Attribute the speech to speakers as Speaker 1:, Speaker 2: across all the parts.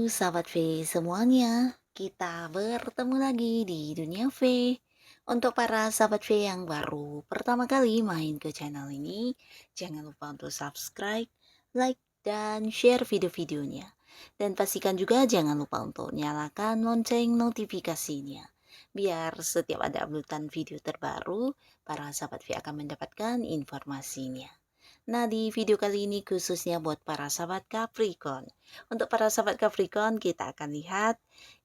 Speaker 1: sahabat V semuanya, kita bertemu lagi di Dunia V. Untuk para sahabat V yang baru pertama kali main ke channel ini, jangan lupa untuk subscribe, like, dan share video-videonya. Dan pastikan juga jangan lupa untuk nyalakan lonceng notifikasinya. Biar setiap ada uploadan video terbaru, para sahabat V akan mendapatkan informasinya. Nah, di video kali ini khususnya buat para sahabat Capricorn. Untuk para sahabat Capricorn, kita akan lihat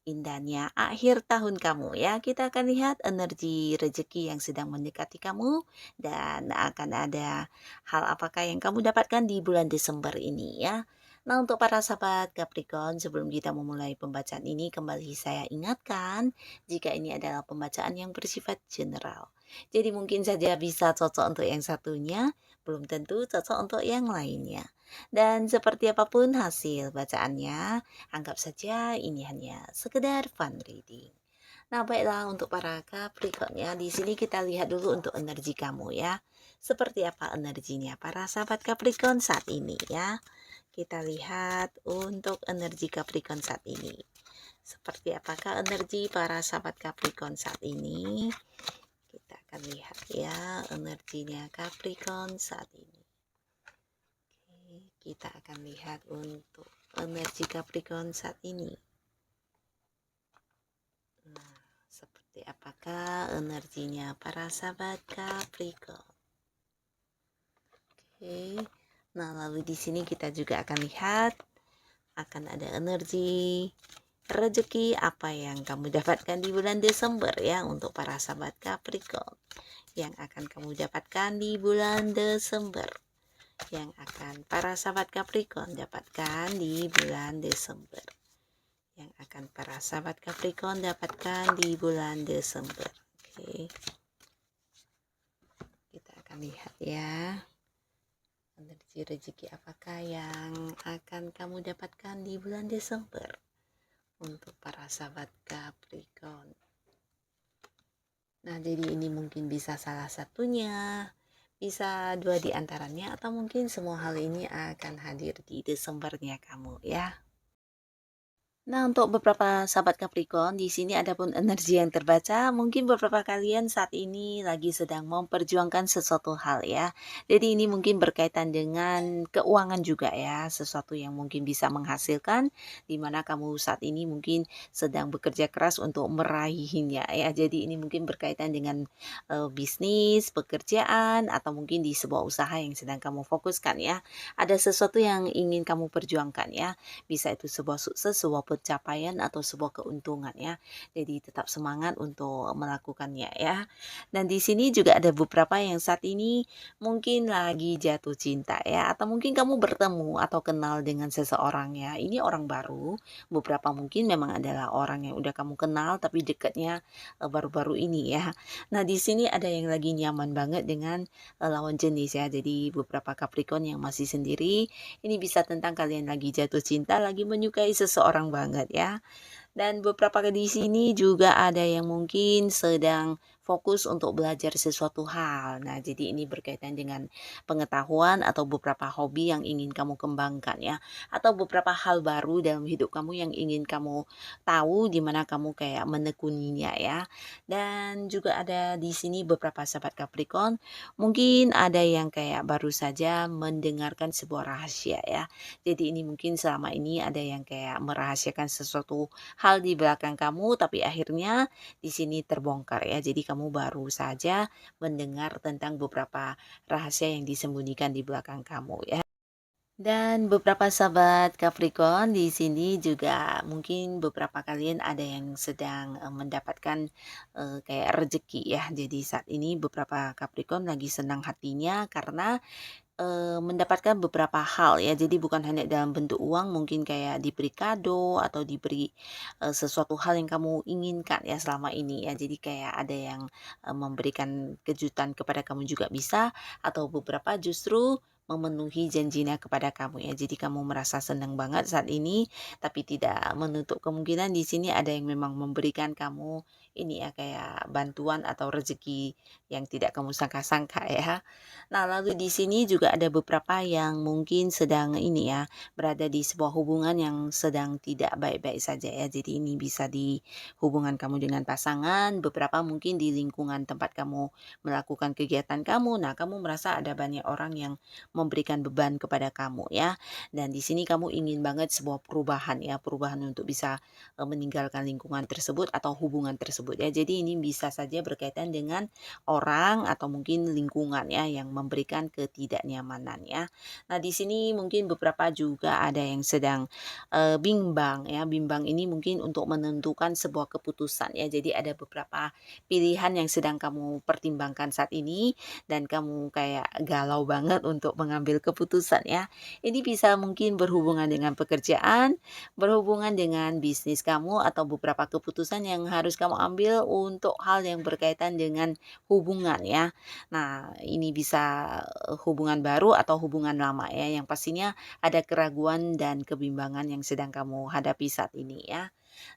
Speaker 1: indahnya akhir tahun kamu ya. Kita akan lihat energi rezeki yang sedang mendekati kamu dan akan ada hal apakah yang kamu dapatkan di bulan Desember ini ya. Nah, untuk para sahabat Capricorn, sebelum kita memulai pembacaan ini, kembali saya ingatkan jika ini adalah pembacaan yang bersifat general. Jadi mungkin saja bisa cocok untuk yang satunya, belum tentu cocok untuk yang lainnya. Dan seperti apapun hasil bacaannya, anggap saja ini hanya sekedar fun reading. Nah, baiklah untuk para Capricorn ya, di sini kita lihat dulu untuk energi kamu ya. Seperti apa energinya para sahabat Capricorn saat ini ya. Kita lihat untuk energi Capricorn saat ini. Seperti apakah energi para sahabat Capricorn saat ini? Kita akan lihat ya energinya Capricorn saat ini. Kita akan lihat untuk energi Capricorn saat ini. Nah, seperti apakah energinya para sahabat Capricorn? Oke. Nah, lalu di sini kita juga akan lihat akan ada energi rezeki apa yang kamu dapatkan di bulan Desember ya untuk para sahabat Capricorn. Yang akan kamu dapatkan di bulan Desember. Yang akan para sahabat Capricorn dapatkan di bulan Desember. Yang akan para sahabat Capricorn dapatkan di bulan Desember. Oke. Kita akan lihat ya. Energi rezeki apakah yang akan kamu dapatkan di bulan Desember untuk para sahabat Capricorn. Nah, jadi ini mungkin bisa salah satunya, bisa dua di antaranya, atau mungkin semua hal ini akan hadir di Desembernya kamu ya. Nah, untuk beberapa sahabat Capricorn, di sini ada pun energi yang terbaca. Mungkin beberapa kalian saat ini lagi sedang memperjuangkan sesuatu hal ya. Jadi ini mungkin berkaitan dengan keuangan juga ya, sesuatu yang mungkin bisa menghasilkan, di mana kamu saat ini mungkin sedang bekerja keras untuk meraihnya ya. Jadi ini mungkin berkaitan dengan bisnis, pekerjaan, atau mungkin di sebuah usaha yang sedang kamu fokuskan ya. Ada sesuatu yang ingin kamu perjuangkan ya. Bisa itu sebuah sukses, sebuah pencapaian atau sebuah keuntungan ya. Jadi tetap semangat untuk melakukannya ya. Dan di sini juga ada beberapa yang saat ini mungkin lagi jatuh cinta ya, atau mungkin kamu bertemu atau kenal dengan seseorang ya. Ini orang baru, beberapa mungkin memang adalah orang yang udah kamu kenal tapi dekatnya baru-baru ini ya. Nah, di sini ada yang lagi nyaman banget dengan lawan jenis ya. Jadi beberapa Capricorn yang masih sendiri, ini bisa tentang kalian lagi jatuh cinta, lagi menyukai seseorang banget ya. Dan beberapa di sini juga ada yang mungkin sedang fokus untuk belajar sesuatu hal. Nah, jadi ini berkaitan dengan pengetahuan atau beberapa hobi yang ingin kamu kembangkan ya. Atau beberapa hal baru dalam hidup kamu yang ingin kamu tahu di mana kamu kayak menekuninya ya. Dan juga ada di sini beberapa sahabat Capricorn, mungkin ada yang kayak baru saja mendengarkan sebuah rahasia ya. Jadi ini mungkin selama ini ada yang kayak merahasiakan sesuatu hal di belakang kamu, tapi akhirnya di sini terbongkar ya. Jadi kamu baru saja mendengar tentang beberapa rahasia yang disembunyikan di belakang kamu ya. Dan beberapa sahabat Capricorn di sini juga mungkin beberapa kalian ada yang sedang mendapatkan kayak rezeki ya. Jadi saat ini beberapa Capricorn lagi senang hatinya karena mendapatkan beberapa hal ya. Jadi bukan hanya dalam bentuk uang, mungkin kayak diberi kado atau diberi sesuatu hal yang kamu inginkan ya selama ini ya. Jadi kayak ada yang memberikan kejutan kepada kamu juga bisa, atau beberapa justru memenuhi janjinya kepada kamu ya. Jadi kamu merasa senang banget saat ini, tapi tidak menutup kemungkinan di sini ada yang memang memberikan kamu ini ya kayak bantuan atau rezeki yang tidak kamu sangka-sangka ya. Nah, lalu di sini juga ada beberapa yang mungkin sedang ini ya, berada di sebuah hubungan yang sedang tidak baik-baik saja ya. Jadi ini bisa di hubungan kamu dengan pasangan, beberapa mungkin di lingkungan tempat kamu melakukan kegiatan kamu. Nah, kamu merasa ada banyak orang yang memberikan beban kepada kamu ya. Dan di sini kamu ingin banget sebuah perubahan ya, perubahan untuk bisa meninggalkan lingkungan tersebut atau hubungan tersebut ya. Jadi ini bisa saja berkaitan dengan orang atau mungkin lingkungan ya yang memberikan ketidaknyamanan ya. Nah, di sini mungkin beberapa juga ada yang sedang bimbang ya. Bimbang ini mungkin untuk menentukan sebuah keputusan ya. Jadi ada beberapa pilihan yang sedang kamu pertimbangkan saat ini dan kamu kayak galau banget untuk mengambil keputusan ya. Ini bisa mungkin berhubungan dengan pekerjaan, berhubungan dengan bisnis kamu atau beberapa keputusan yang harus kamu ambil untuk hal yang berkaitan dengan hubungan ya. Nah, ini bisa hubungan baru atau hubungan lama ya. Yang pastinya ada keraguan dan kebimbangan yang sedang kamu hadapi saat ini ya.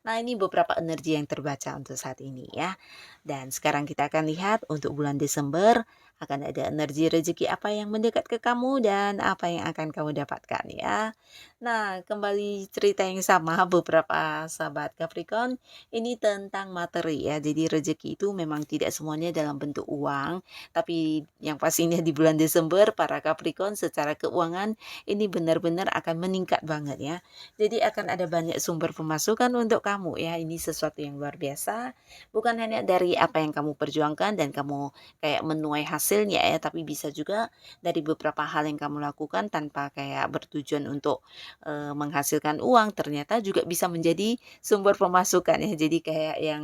Speaker 1: Nah, ini beberapa energi yang terbaca untuk saat ini ya. Dan sekarang kita akan lihat untuk bulan Desember akan ada energi rezeki apa yang mendekat ke kamu dan apa yang akan kamu dapatkan ya. Nah, kembali cerita yang sama beberapa sahabat Capricorn, ini tentang materi ya. Jadi rezeki itu memang tidak semuanya dalam bentuk uang, tapi yang pastinya di bulan Desember para Capricorn secara keuangan ini benar-benar akan meningkat banget ya. Jadi akan ada banyak sumber pemasukan untuk kamu ya. Ini sesuatu yang luar biasa. Bukan hanya dari apa yang kamu perjuangkan dan kamu kayak menuai hasilnya ya, tapi bisa juga dari beberapa hal yang kamu lakukan tanpa kayak bertujuan untuk menghasilkan uang, ternyata juga bisa menjadi sumber pemasukan ya. Jadi kayak yang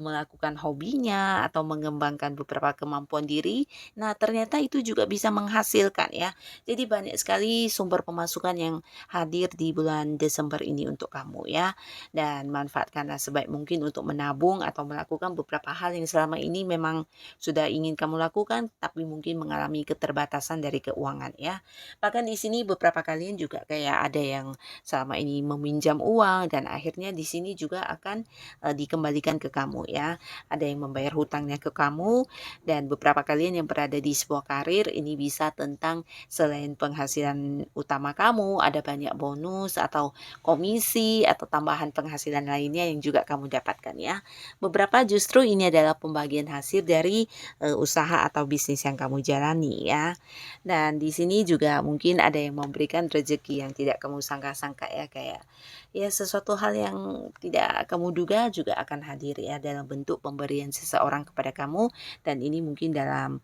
Speaker 1: melakukan hobinya atau mengembangkan beberapa kemampuan diri, nah ternyata itu juga bisa menghasilkan ya. Jadi banyak sekali sumber pemasukan yang hadir di bulan Desember ini untuk kamu ya. Dan manfaatkanlah sebaik mungkin untuk menabung atau melakukan beberapa hal yang selama ini memang sudah ingin kamu lakukan tapi mungkin mengalami keterbatasan dari keuangan ya. Bahkan di sini beberapa kalian juga kayak ada yang selama ini meminjam uang dan akhirnya di sini juga akan dikembalikan ke kamu ya. Ada yang membayar hutangnya ke kamu dan beberapa kalian yang berada di sebuah karir ini bisa tentang selain penghasilan utama kamu ada banyak bonus atau komisi atau tambahan penghasilan lainnya yang juga kamu dapatkan ya. Beberapa justru ini adalah pembagian hasil dari usaha atau bisnis yang kamu jalani ya. Dan di sini juga mungkin ada yang memberikan rezeki yang tidak kamu sangka-sangka ya kayak ya sesuatu hal yang tidak kamu duga juga akan hadir ya dalam bentuk pemberian seseorang kepada kamu dan ini mungkin dalam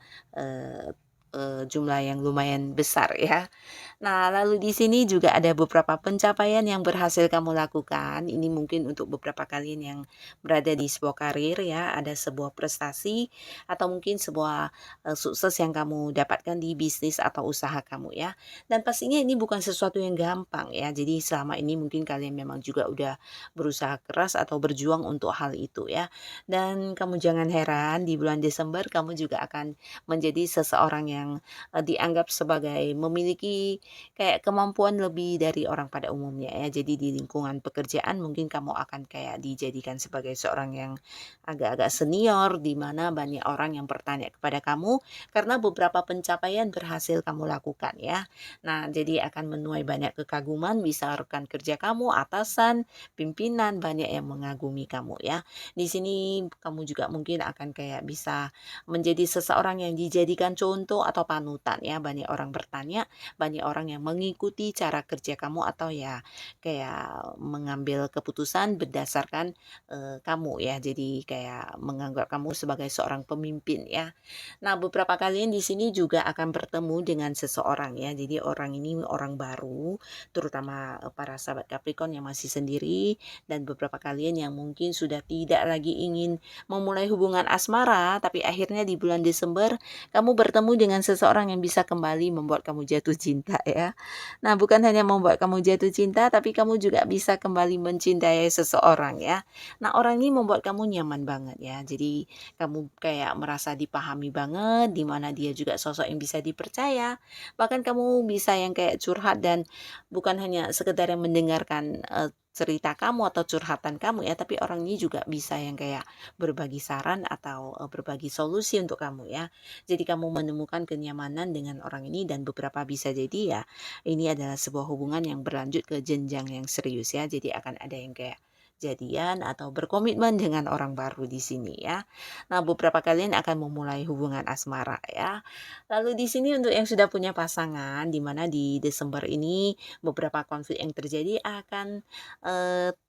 Speaker 1: jumlah yang lumayan besar ya. Nah, lalu di sini juga ada beberapa pencapaian yang berhasil kamu lakukan. Ini mungkin untuk beberapa kalian yang berada di sebuah karir ya, ada sebuah prestasi atau mungkin sebuah sukses yang kamu dapatkan di bisnis atau usaha kamu ya. Dan pastinya ini bukan sesuatu yang gampang ya. Jadi selama ini mungkin kalian memang juga udah berusaha keras atau berjuang untuk hal itu ya. Dan kamu jangan heran di bulan Desember kamu juga akan menjadi seseorang yang dianggap sebagai memiliki kayak kemampuan lebih dari orang pada umumnya ya. Jadi di lingkungan pekerjaan mungkin kamu akan kayak dijadikan sebagai seorang yang agak-agak senior di mana banyak orang yang bertanya kepada kamu karena beberapa pencapaian berhasil kamu lakukan ya. Nah, jadi akan menuai banyak kekaguman bisa rekan kerja kamu, atasan, pimpinan banyak yang mengagumi kamu ya. Di sini kamu juga mungkin akan kayak bisa menjadi seseorang yang dijadikan contoh atau panutan ya. Banyak orang bertanya, banyak orang yang mengikuti cara kerja kamu atau ya kayak mengambil keputusan berdasarkan kamu ya. Jadi kayak menganggap kamu sebagai seorang pemimpin ya. Nah, beberapa kalian di sini juga akan bertemu dengan seseorang ya. Jadi orang ini orang baru, terutama para sahabat Capricorn yang masih sendiri dan beberapa kalian yang mungkin sudah tidak lagi ingin memulai hubungan asmara, tapi akhirnya di bulan Desember kamu bertemu dengan dengan seseorang yang bisa kembali membuat kamu jatuh cinta ya. Nah, bukan hanya membuat kamu jatuh cinta, tapi kamu juga bisa kembali mencintai seseorang ya. Nah, orang ini membuat kamu nyaman banget ya. Jadi kamu kayak merasa dipahami banget, di mana dia juga sosok yang bisa dipercaya. Bahkan kamu bisa yang kayak curhat dan bukan hanya sekedar yang mendengarkan cerita kamu atau curhatan kamu ya, tapi orang ini juga bisa yang kayak berbagi saran atau berbagi solusi untuk kamu ya. Jadi kamu menemukan kenyamanan dengan orang ini dan beberapa bisa jadi ya ini adalah sebuah hubungan yang berlanjut ke jenjang yang serius ya. Jadi akan ada yang kayak jadian atau berkomitmen dengan orang baru di sini ya. Nah, beberapa kalian akan memulai hubungan asmara ya. Lalu di sini untuk yang sudah punya pasangan, di mana di Desember ini beberapa konflik yang terjadi akan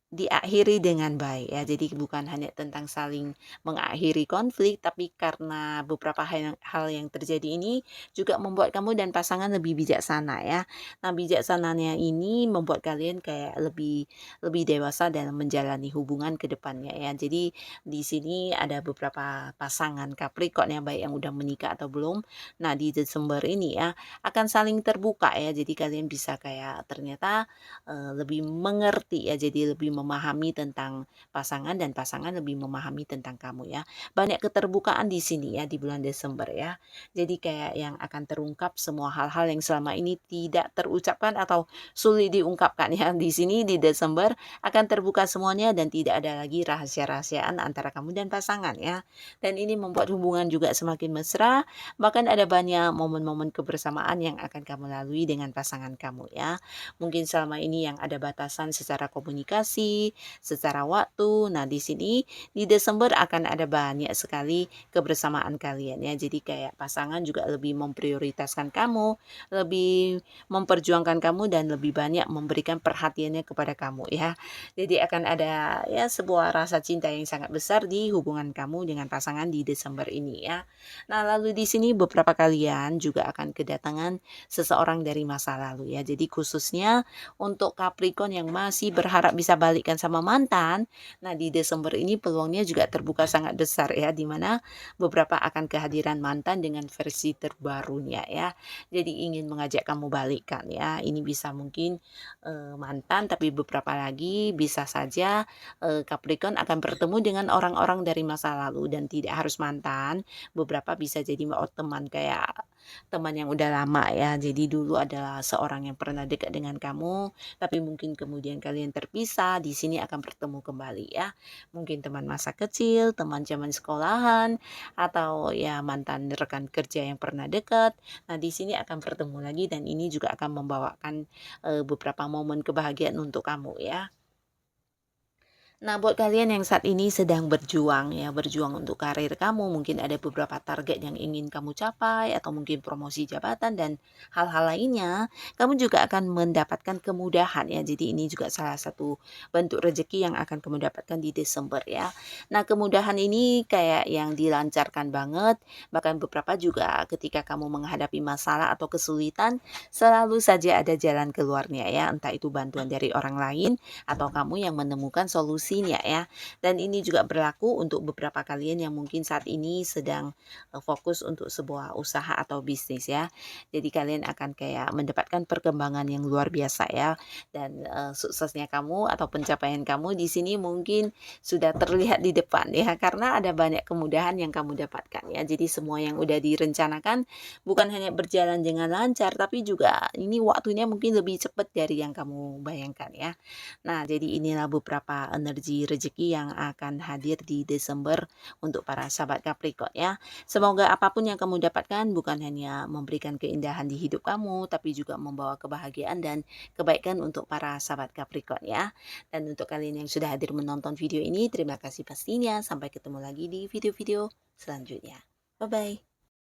Speaker 1: diakhiri dengan baik ya. Jadi bukan hanya tentang saling mengakhiri konflik, tapi karena beberapa hal yang terjadi ini juga membuat kamu dan pasangan lebih bijaksana ya. Nah, bijaksananya ini membuat kalian kayak lebih lebih dewasa dalam menjalani hubungan ke depannya ya. Jadi di sini ada beberapa pasangan Capricorn yang baik yang udah menikah atau belum. Nah, di Desember ini ya akan saling terbuka ya. Jadi kalian bisa kayak ternyata lebih mengerti ya, jadi lebih memahami tentang pasangan dan pasangan lebih memahami tentang kamu ya. Banyak keterbukaan di sini ya di bulan Desember ya. Jadi kayak yang akan terungkap semua hal-hal yang selama ini tidak terucapkan atau sulit diungkapkan ya. Di sini di Desember akan terbuka semuanya dan tidak ada lagi rahasia-rahasiaan antara kamu dan pasangan ya. Dan ini membuat hubungan juga semakin mesra, bahkan ada banyak momen-momen kebersamaan yang akan kamu lalui dengan pasangan kamu ya. Mungkin selama ini yang ada batasan secara komunikasi, secara waktu. Nah, di sini di Desember akan ada banyak sekali kebersamaan kalian ya. Jadi kayak pasangan juga lebih memprioritaskan kamu, lebih memperjuangkan kamu dan lebih banyak memberikan perhatiannya kepada kamu ya. Jadi akan ada ya sebuah rasa cinta yang sangat besar di hubungan kamu dengan pasangan di Desember ini ya. Nah, lalu di sini beberapa kalian juga akan kedatangan seseorang dari masa lalu ya. Jadi khususnya untuk Capricorn yang masih berharap bisa balikan sama mantan, nah di Desember ini peluangnya juga terbuka sangat besar ya, dimana beberapa akan kehadiran mantan dengan versi terbarunya ya. Jadi ingin mengajak kamu balikan ya. Ini bisa mungkin mantan, tapi beberapa lagi bisa saja Capricorn akan bertemu dengan orang-orang dari masa lalu dan tidak harus mantan. Beberapa bisa jadi teman kayak teman yang udah lama ya. Jadi dulu adalah seorang yang pernah dekat dengan kamu, tapi mungkin kemudian kalian terpisah, di sini akan bertemu kembali ya. Mungkin teman masa kecil, teman zaman sekolahan, atau ya mantan rekan kerja yang pernah dekat. Nah, di sini akan bertemu lagi dan ini juga akan membawakan beberapa momen kebahagiaan untuk kamu ya. Nah, buat kalian yang saat ini sedang berjuang ya, berjuang untuk karir kamu, mungkin ada beberapa target yang ingin kamu capai atau mungkin promosi jabatan dan hal-hal lainnya, kamu juga akan mendapatkan kemudahan ya. Jadi ini juga salah satu bentuk rezeki yang akan kamu dapatkan di Desember ya. Nah, kemudahan ini kayak yang dilancarkan banget, bahkan beberapa juga ketika kamu menghadapi masalah atau kesulitan, selalu saja ada jalan keluarnya ya, entah itu bantuan dari orang lain atau kamu yang menemukan solusinya ya. Dan ini juga berlaku untuk beberapa kalian yang mungkin saat ini sedang fokus untuk sebuah usaha atau bisnis ya. Jadi kalian akan kayak mendapatkan perkembangan yang luar biasa ya. Dan suksesnya kamu atau pencapaian kamu di sini mungkin sudah terlihat di depan ya, karena ada banyak kemudahan yang kamu dapatkan ya. Jadi semua yang udah direncanakan bukan hanya berjalan dengan lancar, tapi juga ini waktunya mungkin lebih cepat dari yang kamu bayangkan ya. Nah, jadi inilah beberapa energi rezeki yang akan hadir di Desember untuk para sahabat Capricorn ya. Semoga apapun yang kamu dapatkan bukan hanya memberikan keindahan di hidup kamu, tapi juga membawa kebahagiaan dan kebaikan untuk para sahabat Capricorn ya. Dan untuk kalian yang sudah hadir menonton video ini, terima kasih pastinya. Sampai ketemu lagi di video-video selanjutnya. Bye-bye.